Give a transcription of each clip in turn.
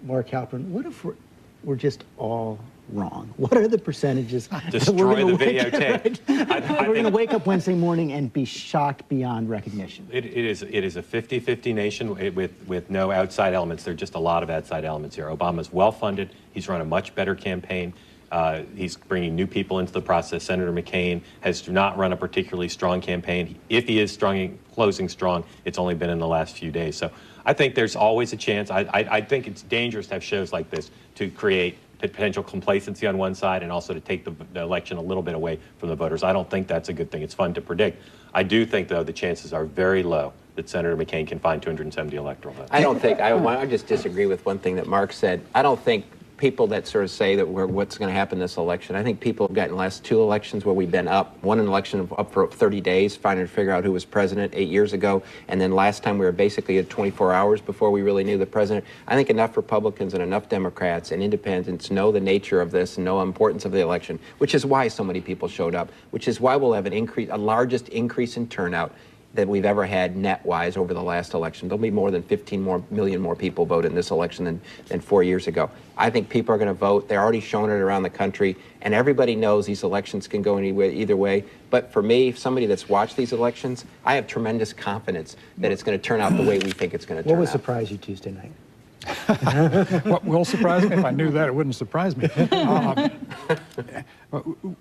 Mark Halpern, what if we're just all wrong? What are the percentages? Destroy the videotape. We're going to wake up Wednesday morning and be shocked beyond recognition. It is a 50-50 nation with no outside elements. There are just a lot of outside elements here. Obama's well-funded. He's run a much better campaign. He's bringing new people into the process. Senator McCain has not run a particularly strong campaign. If he is closing strong, it's only been in the last few days. So I think there's always a chance. I think it's dangerous to have shows like this to create potential complacency on one side and also to take the election a little bit away from the voters. I don't think that's a good thing. It's fun to predict. I do think, though, the chances are very low that Senator McCain can find 270 electoral votes. I don't think, I just disagree with one thing that Mark said. I don't think people that sort of say that what's going to happen this election, I think people have gotten the last two elections where we've been up. One election up for 30 days, trying to figure out who was president 8 years ago, and then last time we were basically at 24 hours before we really knew the president. I think enough Republicans and enough Democrats and independents know the nature of this and know the importance of the election, which is why so many people showed up, which is why we'll have a largest increase in turnout that we've ever had net-wise over the last election. There'll be more than 15 million more people vote in this election than 4 years ago. I think people are going to vote. They're already showing it around the country, and everybody knows these elections can go either way. But for me, somebody that's watched these elections, I have tremendous confidence that it's going to turn out the way we think it's going to turn out. What would surprise you Tuesday night? What will surprise me? If I knew that, it wouldn't surprise me.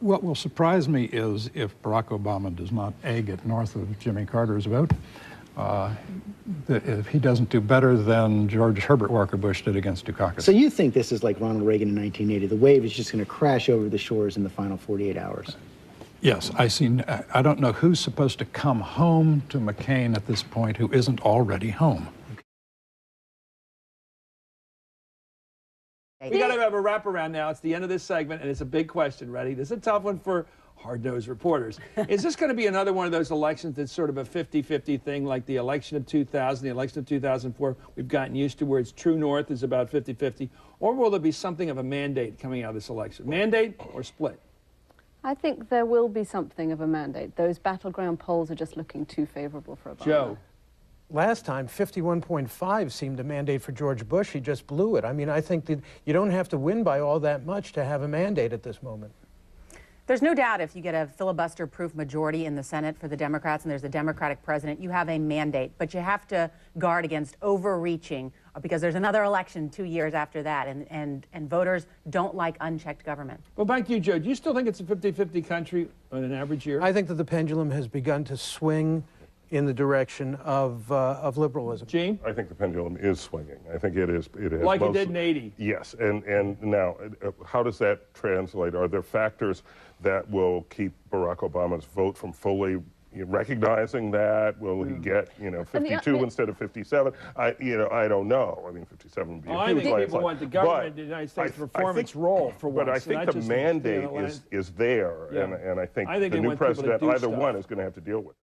What will surprise me is if Barack Obama does not get north of Jimmy Carter's vote, if he doesn't do better than George Herbert Walker Bush did against Dukakis. So you think this is like Ronald Reagan in 1980? The wave is just going to crash over the shores in the final 48 hours? Yes, I don't know who's supposed to come home to McCain at this point who isn't already home. We got to have a wraparound now. It's the end of this segment, and it's a big question. Ready? This is a tough one for hard-nosed reporters. Is this going to be another one of those elections that's sort of a 50-50 thing, like the election of 2000, the election of 2004? We've gotten used to where it's true north is about 50-50. Or will there be something of a mandate coming out of this election? Mandate or split? I think there will be something of a mandate. Those battleground polls are just looking too favorable for Obama. Joe? Last time, 51.5 seemed a mandate for George Bush. He just blew it. I mean, I think that you don't have to win by all that much to have a mandate at this moment. There's no doubt if you get a filibuster-proof majority in the Senate for the Democrats and there's a Democratic president, you have a mandate. But you have to guard against overreaching because there's another election 2 years after that, and voters don't like unchecked government. Well, back to you, Joe. Do you still think it's a 50-50 country on an average year? I think that the pendulum has begun to swing in the direction of liberalism. Gene? I think the pendulum is swinging. I think it is. It has like it did in 80. Yes, and now, how does that translate? Are there factors that will keep Barack Obama's vote from fully recognizing that? Will he get 52 instead of 57? I don't know. I mean, 57 would be a huge I think people want the government of the United States to perform its role for once. But I think the mandate is there, and I think the new president, either one, is going to have to deal with it.